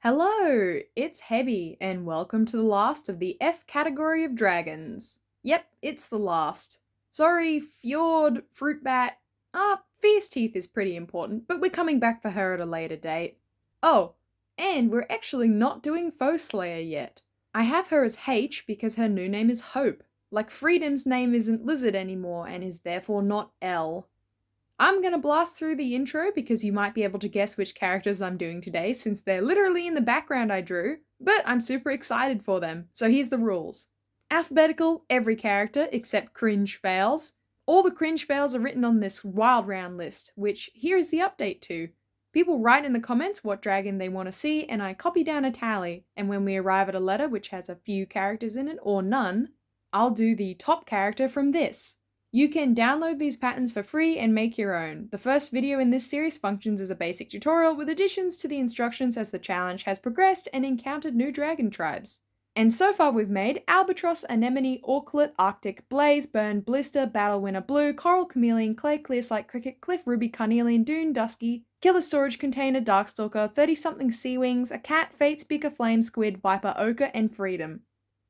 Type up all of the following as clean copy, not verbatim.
Hello, it's Hebby, and welcome to the last of the F category of dragons. Yep, it's the last. Sorry, Fjord, Fruitbat. Fierce Teeth is pretty important, but we're coming back for her at a later date. Oh, and we're actually not doing Foe Slayer yet. I have her as H because her new name is Hope. Like Freedom's name isn't Lizard anymore and is therefore not L. I'm gonna blast through the intro because you might be able to guess which characters I'm doing today since they're literally in the background I drew, but I'm super excited for them, so here's the rules. Alphabetical, every character except cringe fails. All the cringe fails are written on this wild round list, which here is the update to. People write in the comments what dragon they want to see, and I copy down a tally, and when we arrive at a letter which has a few characters in it or none, I'll do the top character from this. You can download these patterns for free and make your own. The first video in this series functions as a basic tutorial with additions to the instructions as the challenge has progressed and encountered new dragon tribes. And so far we've made Albatross, Anemone, Auklet, Arctic, Blaze, Burn, Blister, Battle Winner Blue, Coral Chameleon, Clay, Clearsight, Cricket, Cliff, Ruby, Carnelian, Dune, Dusky, Killer Storage Container, Darkstalker, 30-something Sea Wings, a Cat, Fate Speaker, Flame, Squid, Viper, Ochre, and Freedom.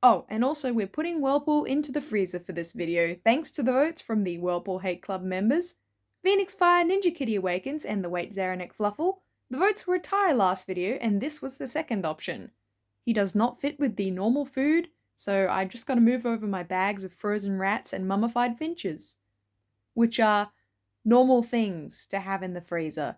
Oh, and also we're putting Whirlpool into the freezer for this video, thanks to the votes from the Whirlpool Hate Club members, Phoenix Fire, Ninja Kitty Awakens, and the Wait Zaranek Fluffle. The votes were a tie last video, and this was the second option. He does not fit with the normal food, so I just gotta move over my bags of frozen rats and mummified finches, which are normal things to have in the freezer.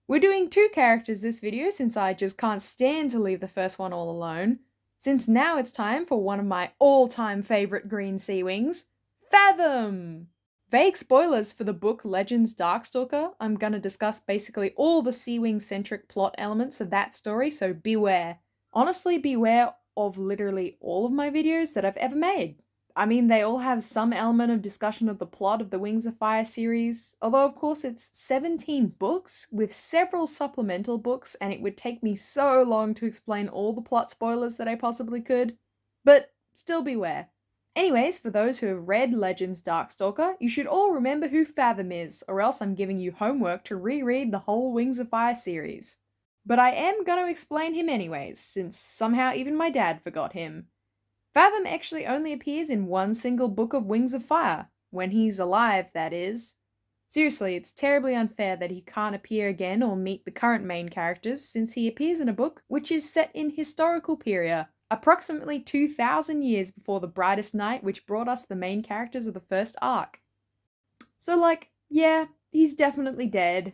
We're doing two characters this video since I just can't stand to leave the first one all alone. Since now it's time for one of my all-time favourite green sea wings, Fathom! Vague spoilers for the book Legends Darkstalker. I'm gonna discuss basically all the sea wing-centric plot elements of that story, so beware. Honestly, beware of literally all of my videos that I've ever made. I mean, they all have some element of discussion of the plot of the Wings of Fire series, although of course it's 17 books with several supplemental books, and it would take me so long to explain all the plot spoilers that I possibly could. But still beware. Anyways, for those who have read Legends Darkstalker, you should all remember who Fathom is, or else I'm giving you homework to reread the whole Wings of Fire series. But I am gonna explain him anyways, since somehow even my dad forgot him. Fathom actually only appears in one single book of Wings of Fire. When he's alive, that is. Seriously, it's terribly unfair that he can't appear again or meet the current main characters, since he appears in a book which is set in historical period, approximately 2,000 years before the brightest night which brought us the main characters of the first arc. So yeah, he's definitely dead.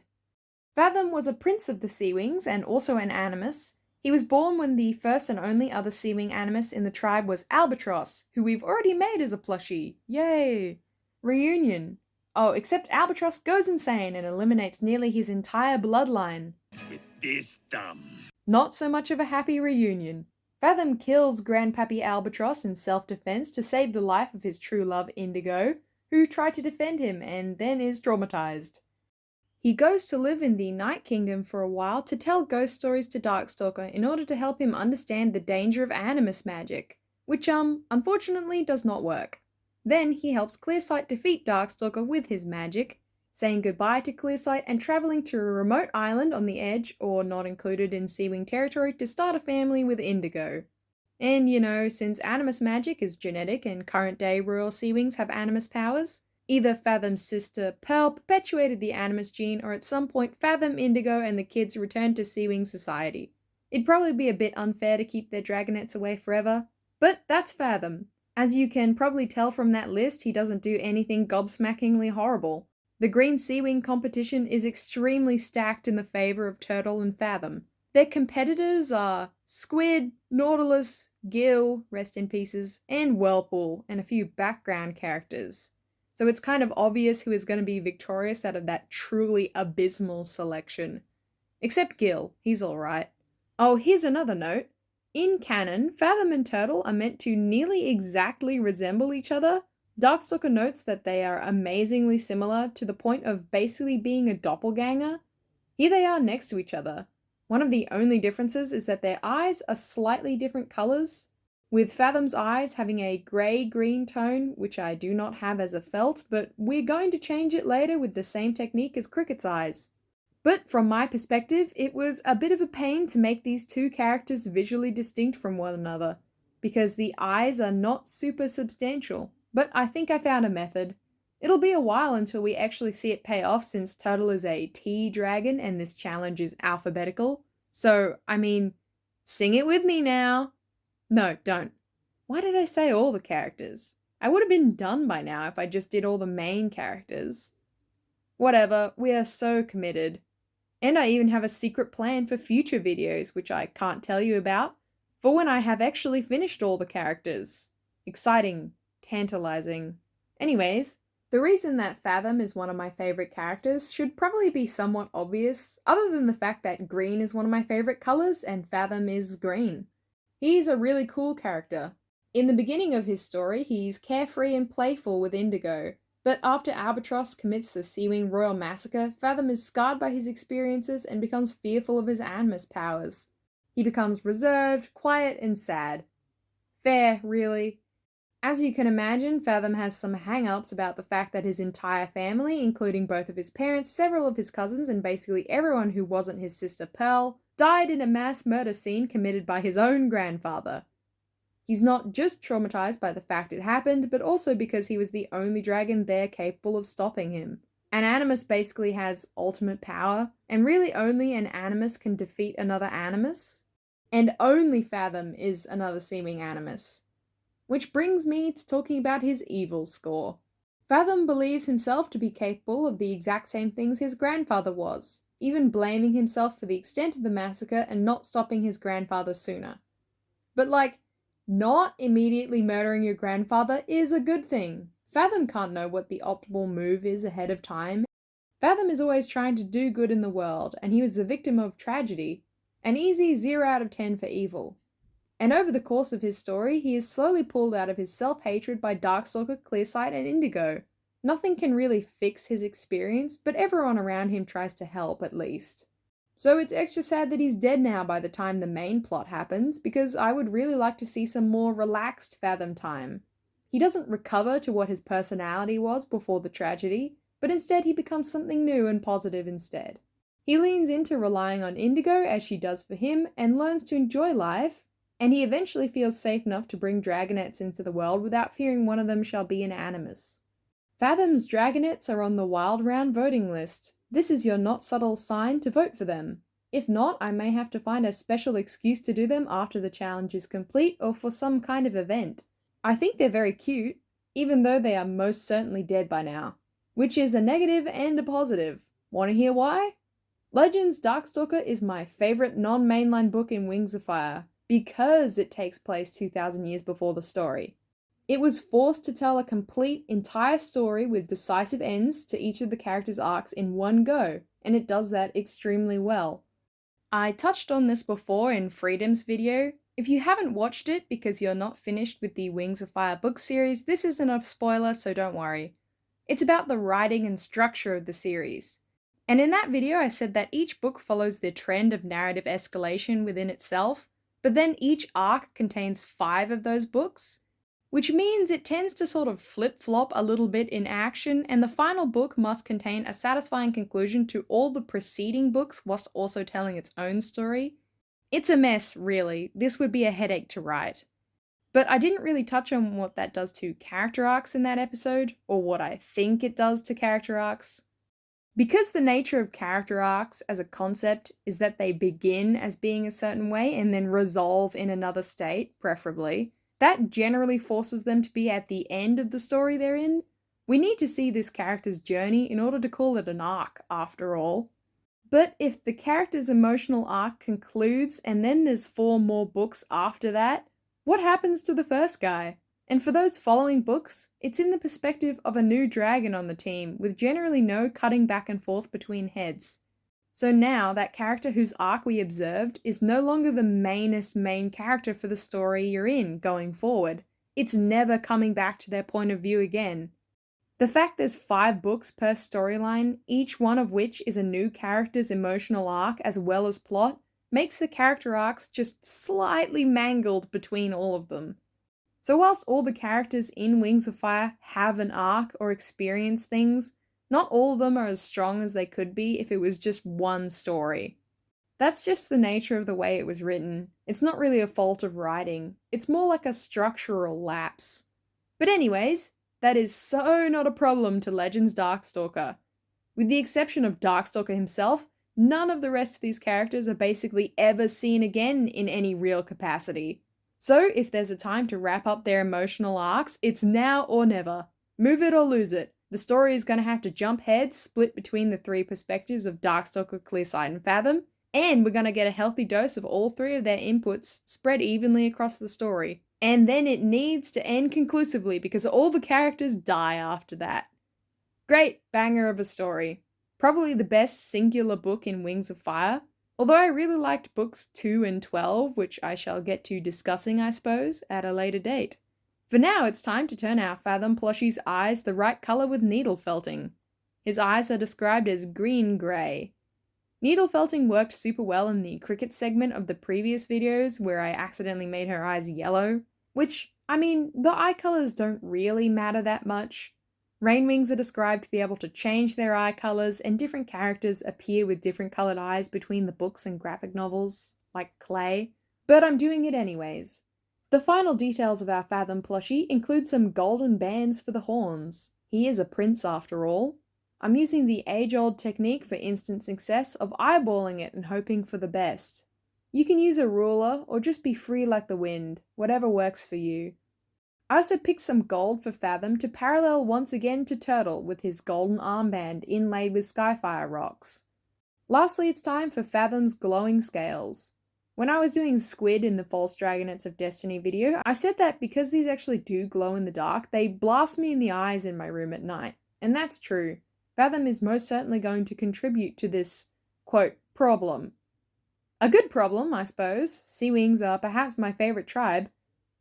Fathom was a prince of the Sea Wings and also an animus. He was born when the first and only other Sea Wing animus in the tribe was Albatross, who we've already made as a plushie. Yay! Reunion. Oh, except Albatross goes insane and eliminates nearly his entire bloodline. With this thumb. Not so much of a happy reunion. Fathom kills Grandpappy Albatross in self-defense to save the life of his true love Indigo, who tried to defend him and then is traumatized. He goes to live in the Night Kingdom for a while to tell ghost stories to Darkstalker in order to help him understand the danger of animus magic, which unfortunately does not work. Then he helps Clearsight defeat Darkstalker with his magic, saying goodbye to Clearsight and travelling to a remote island on the edge or not included in Sea Wing territory to start a family with Indigo. And you know, since animus magic is genetic and current day Royal Sea Wings have animus powers, either Fathom's sister Pearl perpetuated the animus gene, or at some point Fathom, Indigo, and the kids returned to Sea Wing society. It'd probably be a bit unfair to keep their dragonets away forever, but that's Fathom. As you can probably tell from that list, he doesn't do anything gobsmackingly horrible. The Green Sea Wing competition is extremely stacked in the favour of Turtle and Fathom. Their competitors are Squid, Nautilus, Gill, rest in pieces, and Whirlpool, and a few background characters. So it's kind of obvious who is going to be victorious out of that truly abysmal selection. Except Gil, he's alright. Oh, here's another note. In canon, Fathom and Turtle are meant to nearly exactly resemble each other. Darkstalker notes that they are amazingly similar to the point of basically being a doppelganger. Here they are next to each other. One of the only differences is that their eyes are slightly different colours, with Fathom's eyes having a grey-green tone, which I do not have as a felt, but we're going to change it later with the same technique as Cricket's eyes. But from my perspective, it was a bit of a pain to make these two characters visually distinct from one another, because the eyes are not super substantial, but I think I found a method. It'll be a while until we actually see it pay off since Turtle is a T dragon and this challenge is alphabetical. So, I mean, sing it with me now. No, don't. Why did I say all the characters? I would have been done by now if I just did all the main characters. Whatever, we are so committed. And I even have a secret plan for future videos, which I can't tell you about, for when I have actually finished all the characters. Exciting. Tantalizing. Anyways, the reason that Fathom is one of my favourite characters should probably be somewhat obvious, other than the fact that green is one of my favourite colours and Fathom is green. He's a really cool character. In the beginning of his story, he's carefree and playful with Indigo, but after Albatross commits the Seawing Royal Massacre, Fathom is scarred by his experiences and becomes fearful of his animus powers. He becomes reserved, quiet, and sad. Fair, really. As you can imagine, Fathom has some hang-ups about the fact that his entire family, including both of his parents, several of his cousins, and basically everyone who wasn't his sister Pearl, died in a mass murder scene committed by his own grandfather. He's not just traumatized by the fact it happened, but also because he was the only dragon there capable of stopping him. An animus basically has ultimate power, and really only an animus can defeat another animus. And only Fathom is another seeming animus. Which brings me to talking about his evil score. Fathom believes himself to be capable of the exact same things his grandfather was, even blaming himself for the extent of the massacre and not stopping his grandfather sooner. But not immediately murdering your grandfather is a good thing. Fathom can't know what the optimal move is ahead of time. Fathom is always trying to do good in the world, and he was the victim of tragedy. An easy 0 out of 10 for evil. And over the course of his story, he is slowly pulled out of his self-hatred by Darkstalker, Clearsight, and Indigo. Nothing can really fix his experience, but everyone around him tries to help at least. So it's extra sad that he's dead now by the time the main plot happens, because I would really like to see some more relaxed Fathom time. He doesn't recover to what his personality was before the tragedy, but instead he becomes something new and positive instead. He leans into relying on Indigo as she does for him and learns to enjoy life, and he eventually feels safe enough to bring dragonets into the world without fearing one of them shall be an animus. Fathom's dragonets are on the Wild Round voting list. This is your not subtle sign to vote for them. If not, I may have to find a special excuse to do them after the challenge is complete or for some kind of event. I think they're very cute, even though they are most certainly dead by now. Which is a negative and a positive. Want to hear why? Legends Darkstalker is my favourite non-mainline book in Wings of Fire, because it takes place 2,000 years before the story. It was forced to tell a complete, entire story with decisive ends to each of the characters' arcs in one go, and it does that extremely well. I touched on this before in Freedom's video. If you haven't watched it because you're not finished with the Wings of Fire book series, this isn't a spoiler, so don't worry. It's about the writing and structure of the series. And in that video I said that each book follows the trend of narrative escalation within itself, but then each arc contains 5 of those books, which means it tends to sort of flip-flop a little bit in action, and the final book must contain a satisfying conclusion to all the preceding books whilst also telling its own story. It's a mess, really. This would be a headache to write. But I didn't really touch on what that does to character arcs in that episode, or what I think it does to character arcs. Because the nature of character arcs as a concept is that they begin as being a certain way and then resolve in another state, preferably, that generally forces them to be at the end of the story they're in. We need to see this character's journey in order to call it an arc, after all. But if the character's emotional arc concludes and then there's 4 more books after that, what happens to the first guy? And for those following books, it's in the perspective of a new dragon on the team, with generally no cutting back and forth between heads. So now, that character whose arc we observed is no longer the mainest main character for the story you're in going forward. It's never coming back to their point of view again. The fact there's 5 books per storyline, each one of which is a new character's emotional arc as well as plot, makes the character arcs just slightly mangled between all of them. So whilst all the characters in Wings of Fire have an arc or experience things, Not all of them are as strong as they could be if it was just one story. That's just the nature of the way it was written. It's not really a fault of writing, it's more like a structural lapse. But anyways, that is so not a problem to Legends Darkstalker. With the exception of Darkstalker himself, none of the rest of these characters are basically ever seen again in any real capacity. So if there's a time to wrap up their emotional arcs, it's now or never. Move it or lose it. The story is going to have to jump heads, split between the three perspectives of Darkstalker, Clearsight, and Fathom, and we're going to get a healthy dose of all three of their inputs spread evenly across the story. And then it needs to end conclusively because all the characters die after that. Great banger of a story. Probably the best singular book in Wings of Fire. Although I really liked books 2 and 12, which I shall get to discussing, I suppose, at a later date. For now, it's time to turn our Fathom plushie's eyes the right colour with needle felting. His eyes are described as green-grey. Needle felting worked super well in the cricket segment of the previous videos where I accidentally made her eyes yellow, which, I mean, the eye colours don't really matter that much. Rainwings are described to be able to change their eye colours, and different characters appear with different coloured eyes between the books and graphic novels, like Clay, but I'm doing it anyways. The final details of our Fathom plushie include some golden bands for the horns. He is a prince after all. I'm using the age-old technique for instant success of eyeballing it and hoping for the best. You can use a ruler or just be free like the wind, whatever works for you. I also picked some gold for Fathom to parallel once again to Turtle with his golden armband inlaid with Skyfire rocks. Lastly, it's time for Fathom's glowing scales. When I was doing Squid in the False Dragonets of Destiny video, I said that because these actually do glow in the dark, they blast me in the eyes in my room at night. And that's true. Fathom is most certainly going to contribute to this, quote, problem. A good problem, I suppose. Sea Wings are perhaps my favourite tribe.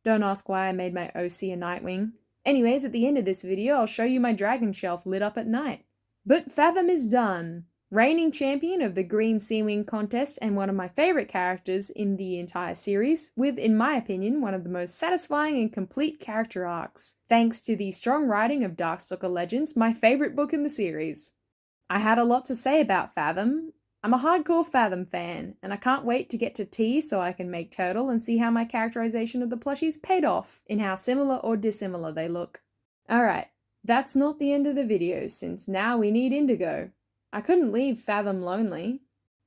Don't ask why I made my OC a Nightwing. Anyways, at the end of this video, I'll show you my dragon shelf lit up at night. But Fathom is done. Reigning champion of the Green Seawing contest and one of my favourite characters in the entire series, with, in my opinion, one of the most satisfying and complete character arcs, thanks to the strong writing of Darkstalker Legends, my favourite book in the series. I had a lot to say about Fathom. I'm a hardcore Fathom fan, and I can't wait to get to T so I can make Turtle and see how my characterization of the plushies paid off in how similar or dissimilar they look. Alright, that's not the end of the video, since now we need Indigo. I couldn't leave Fathom lonely.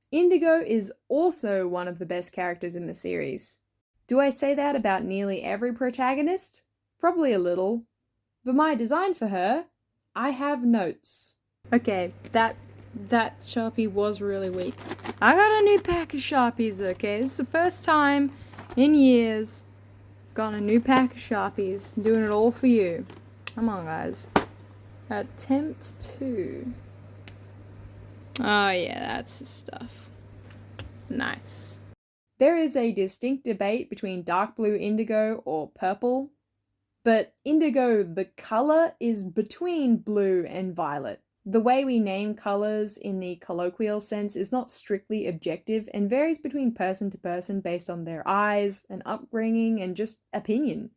Indigo is also one of the best characters in the series. Do I say that about nearly every protagonist? Probably a little. But my design for her, I have notes. Okay, that Sharpie was really weak. I got a new pack of Sharpies, okay? This is the first time in years I've got a new pack of Sharpies. I'm doing it all for you. Come on, guys. Attempt 2. Oh yeah, that's the stuff. Nice. There is a distinct debate between dark blue indigo or purple, but indigo, the colour, is between blue and violet. The way we name colours in the colloquial sense is not strictly objective and varies between person to person based on their eyes and upbringing and just opinion.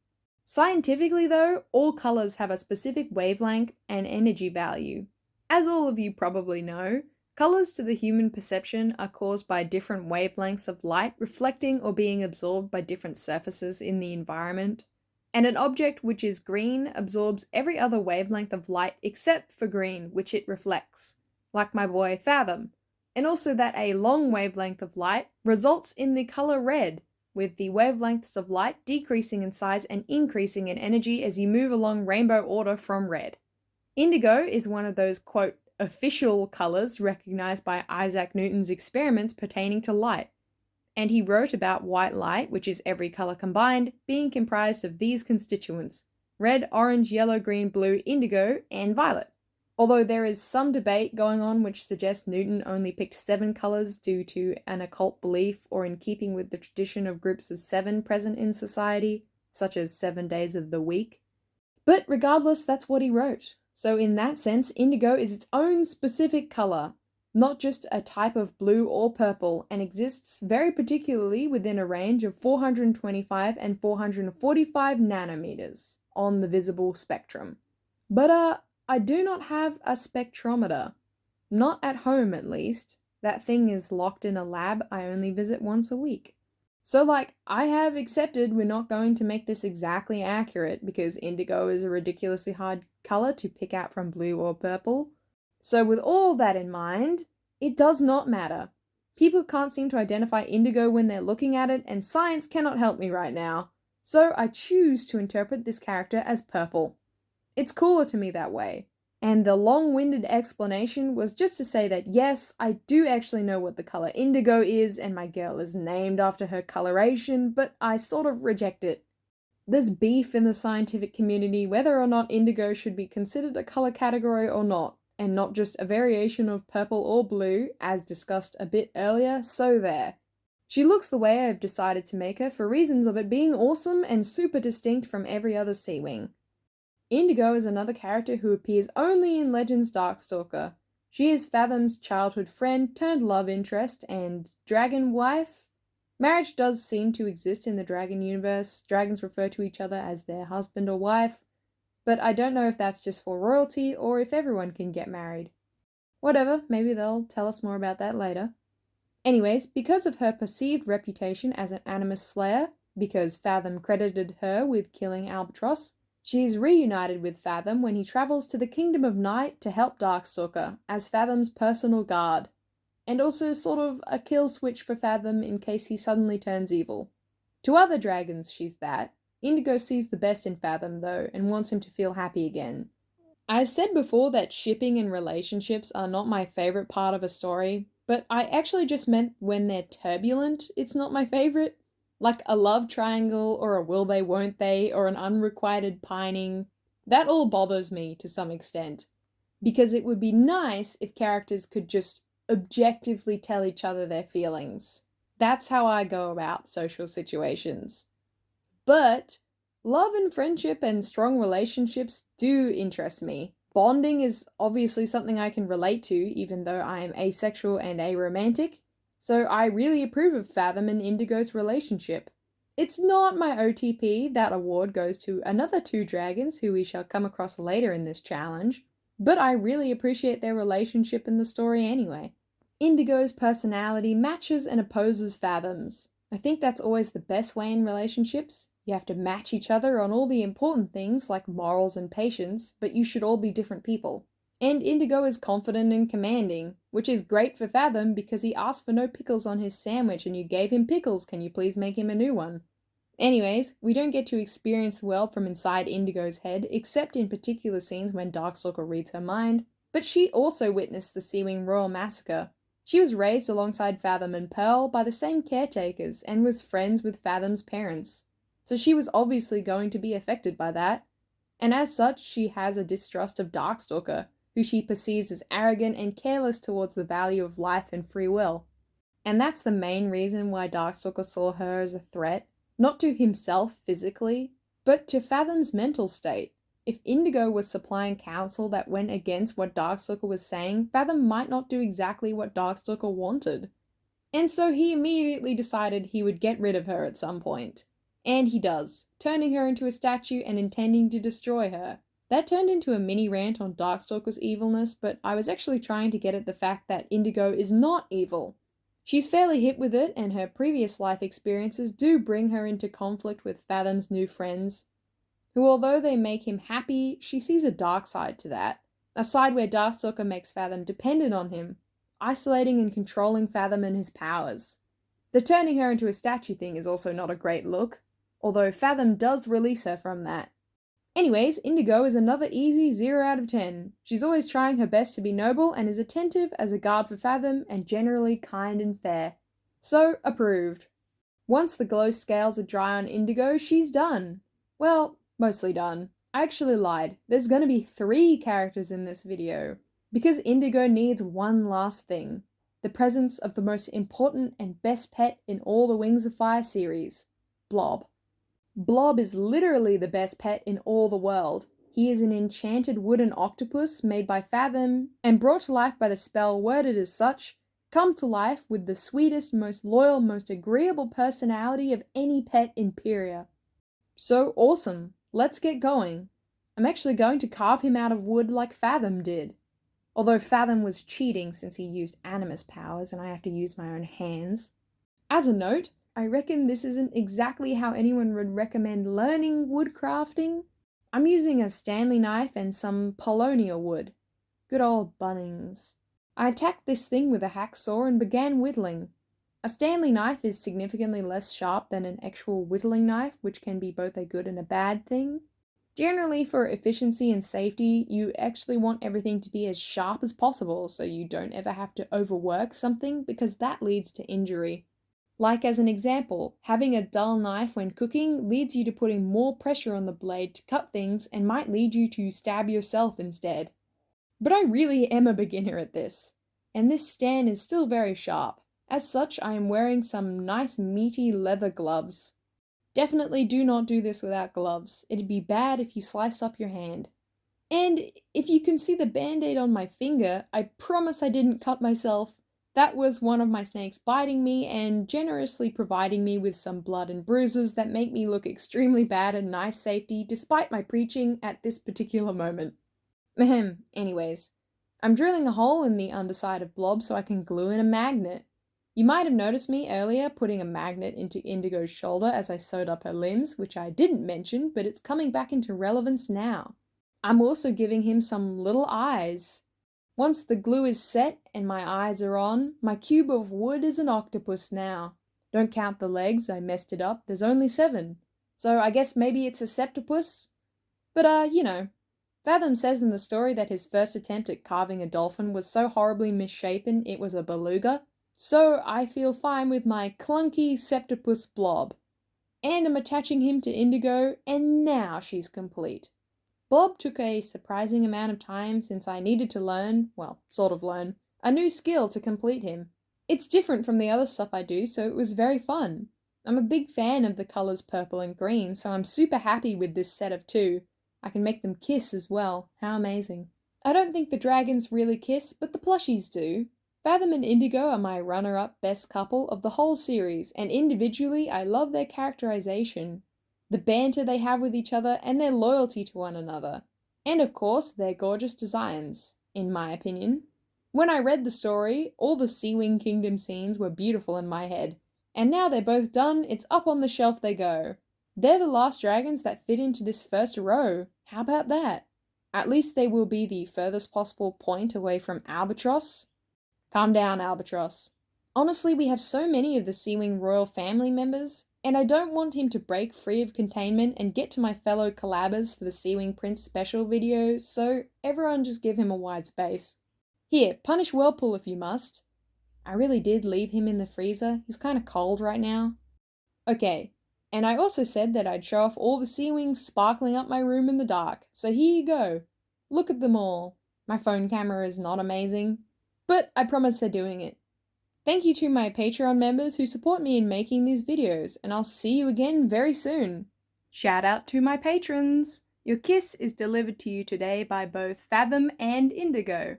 Scientifically though, all colours have a specific wavelength and energy value. As all of you probably know, colours to the human perception are caused by different wavelengths of light reflecting or being absorbed by different surfaces in the environment. And an object which is green absorbs every other wavelength of light except for green, which it reflects, like my boy Fathom. And also that a long wavelength of light results in the colour red, with the wavelengths of light decreasing in size and increasing in energy as you move along rainbow order from red. Indigo is one of those, quote, official colours recognised by Isaac Newton's experiments pertaining to light. And he wrote about white light, which is every colour combined, being comprised of these constituents: red, orange, yellow, green, blue, indigo, and violet. Although there is some debate going on which suggests Newton only picked 7 colours due to an occult belief or in keeping with the tradition of groups of 7 present in society, such as 7 days of the week. But regardless, that's what he wrote. So in that sense, indigo is its own specific colour, not just a type of blue or purple, and exists very particularly within a range of 425 and 445 nanometers on the visible spectrum. But I do not have a spectrometer. Not at home, at least. That thing is locked in a lab I only visit once a week. So, I have accepted we're not going to make this exactly accurate because indigo is a ridiculously hard color to pick out from blue or purple. So, with all that in mind, it does not matter. People can't seem to identify indigo when they're looking at it, and science cannot help me right now. So, I choose to interpret this character as purple. It's cooler to me that way. And the long-winded explanation was just to say that yes, I do actually know what the color indigo is, and my girl is named after her coloration, but I sort of reject it. There's beef in the scientific community whether or not indigo should be considered a color category or not, and not just a variation of purple or blue, as discussed a bit earlier, so there. She looks the way I've decided to make her for reasons of it being awesome and super distinct from every other Sea-Wing. Indigo is another character who appears only in Legends Darkstalker. She is Fathom's childhood friend turned love interest and dragon wife. Marriage does seem to exist in the dragon universe. Dragons refer to each other as their husband or wife, but I don't know if that's just for royalty or if everyone can get married. Whatever, maybe they'll tell us more about that later. Anyways, because of her perceived reputation as an animus slayer, because Fathom credited her with killing Albatross, she is reunited with Fathom when he travels to the Kingdom of Night to help Darkstalker as Fathom's personal guard, and also sort of a kill switch for Fathom in case he suddenly turns evil. To other dragons, she's that. Indigo sees the best in Fathom, though, and wants him to feel happy again. I've said before that shipping and relationships are not my favourite part of a story, but I actually just meant when they're turbulent, it's not my favourite. Like a love triangle, or a will they won't they, or an unrequited pining. That all bothers me to some extent. Because it would be nice if characters could just objectively tell each other their feelings. That's how I go about social situations. But love and friendship and strong relationships do interest me. Bonding is obviously something I can relate to, even though I am asexual and aromantic. So I really approve of Fathom and Indigo's relationship. It's not my OTP, that award goes to another two dragons who we shall come across later in this challenge, but I really appreciate their relationship in the story anyway. Indigo's personality matches and opposes Fathom's. I think that's always the best way in relationships. You have to match each other on all the important things like morals and patience, but you should all be different people. And Indigo is confident and commanding, which is great for Fathom because he asked for no pickles on his sandwich and you gave him pickles, can you please make him a new one? Anyways, we don't get to experience the world from inside Indigo's head, except in particular scenes when Darkstalker reads her mind, but she also witnessed the Sea-Wing Royal Massacre. She was raised alongside Fathom and Pearl by the same caretakers and was friends with Fathom's parents, so she was obviously going to be affected by that, and as such she has a distrust of Darkstalker, who she perceives as arrogant and careless towards the value of life and free will. And that's the main reason why Darkstalker saw her as a threat, not to himself physically, but to Fathom's mental state. If Indigo was supplying counsel that went against what Darkstalker was saying, Fathom might not do exactly what Darkstalker wanted. And so he immediately decided he would get rid of her at some point. And he does, turning her into a statue and intending to destroy her. That turned into a mini rant on Darkstalker's evilness, but I was actually trying to get at the fact that Indigo is not evil. She's fairly hit with it, and her previous life experiences do bring her into conflict with Fathom's new friends, who although they make him happy, she sees a dark side to that. A side where Darkstalker makes Fathom dependent on him, isolating and controlling Fathom and his powers. The turning her into a statue thing is also not a great look, although Fathom does release her from that. Anyways, Indigo is another easy 0 out of 10. She's always trying her best to be noble and is attentive as a guard for Fathom and generally kind and fair. So, approved. Once the glow scales are dry on Indigo, she's done. Well, mostly done. I actually lied. There's gonna be 3 characters in this video, because Indigo needs one last thing. The presence of the most important and best pet in all the Wings of Fire series, Blob. Blob is literally the best pet in all the world. He is an enchanted wooden octopus made by Fathom and brought to life by the spell worded as such, come to life with the sweetest, most loyal, most agreeable personality of any pet in Pyria. So awesome, let's get going. I'm actually going to carve him out of wood like Fathom did. Although Fathom was cheating since he used animus powers and I have to use my own hands. As a note, I reckon this isn't exactly how anyone would recommend learning woodcrafting. I'm using a Stanley knife and some Polonia wood. Good old Bunnings. I attacked this thing with a hacksaw and began whittling. A Stanley knife is significantly less sharp than an actual whittling knife, which can be both a good and a bad thing. Generally, for efficiency and safety, you actually want everything to be as sharp as possible so you don't ever have to overwork something because that leads to injury. Like as an example, having a dull knife when cooking leads you to putting more pressure on the blade to cut things and might lead you to stab yourself instead. But I really am a beginner at this, and this stand is still very sharp. As such, I am wearing some nice meaty leather gloves. Definitely do not do this without gloves. It'd be bad if you sliced up your hand. And if you can see the band-aid on my finger, I promise I didn't cut myself. That was one of my snakes biting me and generously providing me with some blood and bruises that make me look extremely bad at knife safety despite my preaching at this particular moment. Ahem, anyways. I'm drilling a hole in the underside of Blob so I can glue in a magnet. You might have noticed me earlier putting a magnet into Indigo's shoulder as I sewed up her limbs, which I didn't mention, but it's coming back into relevance now. I'm also giving him some little eyes. Once the glue is set and my eyes are on, my cube of wood is an octopus now. Don't count the legs, I messed it up, there's only 7. So I guess maybe it's a septopus? But Fathom says in the story that his first attempt at carving a dolphin was so horribly misshapen it was a beluga. So I feel fine with my clunky septopus blob. And I'm attaching him to Indigo, and now she's complete. Blob took a surprising amount of time since I needed to learn, a new skill to complete him. It's different from the other stuff I do, so it was very fun. I'm a big fan of the colours purple and green, so I'm super happy with this set of 2. I can make them kiss as well. How amazing. I don't think the dragons really kiss, but the plushies do. Fathom and Indigo are my runner-up best couple of the whole series, and individually I love their characterization, the banter they have with each other, and their loyalty to one another. And of course, their gorgeous designs, in my opinion. When I read the story, all the Seawing Kingdom scenes were beautiful in my head. And now they're both done, it's up on the shelf they go. They're the last dragons that fit into this first row. How about that? At least they will be the furthest possible point away from Albatross. Calm down, Albatross. Honestly, we have so many of the Seawing royal family members, and I don't want him to break free of containment and get to my fellow collabers for the Seawing Prince special video, so everyone just give him a wide space. Here, punish Whirlpool if you must. I really did leave him in the freezer, he's kinda cold right now. Okay, and I also said that I'd show off all the Seawings sparkling up my room in the dark, so here you go. Look at them all. My phone camera is not amazing, but I promise they're doing it. Thank you to my Patreon members who support me in making these videos, and I'll see you again very soon. Shout out to my patrons! Your kiss is delivered to you today by both Fathom and Indigo.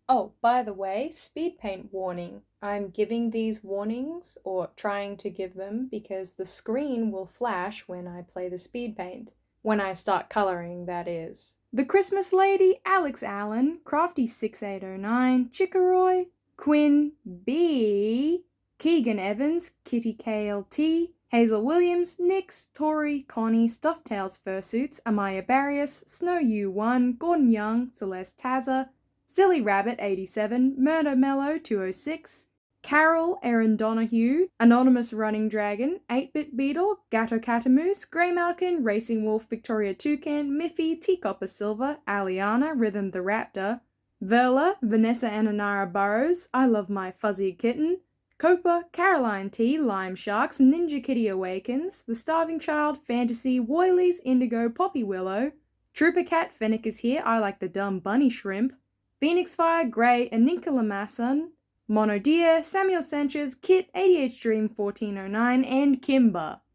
Oh, by the way, speed paint warning. I'm giving these warnings, or trying to give them, because the screen will flash when I play the speed paint. When I start coloring, that is. The Christmas Lady, Alex Allen, Crafty6809, Chickaroy, Quinn B, Keegan Evans, Kitty KLT, Hazel Williams, Nix, Tori, Connie, Stufftails Fursuits, Amaya Barrios, Snow U1, Gordon Young, Celeste Tazza, Silly Rabbit 87, Murder Mellow 206, Carol, Erin Donahue, Anonymous Running Dragon, 8-Bit Beetle, Gatto Catamoose, Grey Malkin, Racing Wolf, Victoria Toucan, Miffy, Teacopper Silver, Aliana, Rhythm the Raptor, Verla, Vanessa Ananara Burrows, I Love My Fuzzy Kitten, Copa, Caroline T, Lime Sharks, Ninja Kitty Awakens, The Starving Child, Fantasy, Woilies, Indigo, Poppy Willow, Trooper Cat, Fennec is here, I Like the Dumb Bunny Shrimp, Phoenix Fire, Grey, Aninka Lamasson, Mono Deer, Samuel Sanchez, Kit, ADH Dream 1409, and Kimber.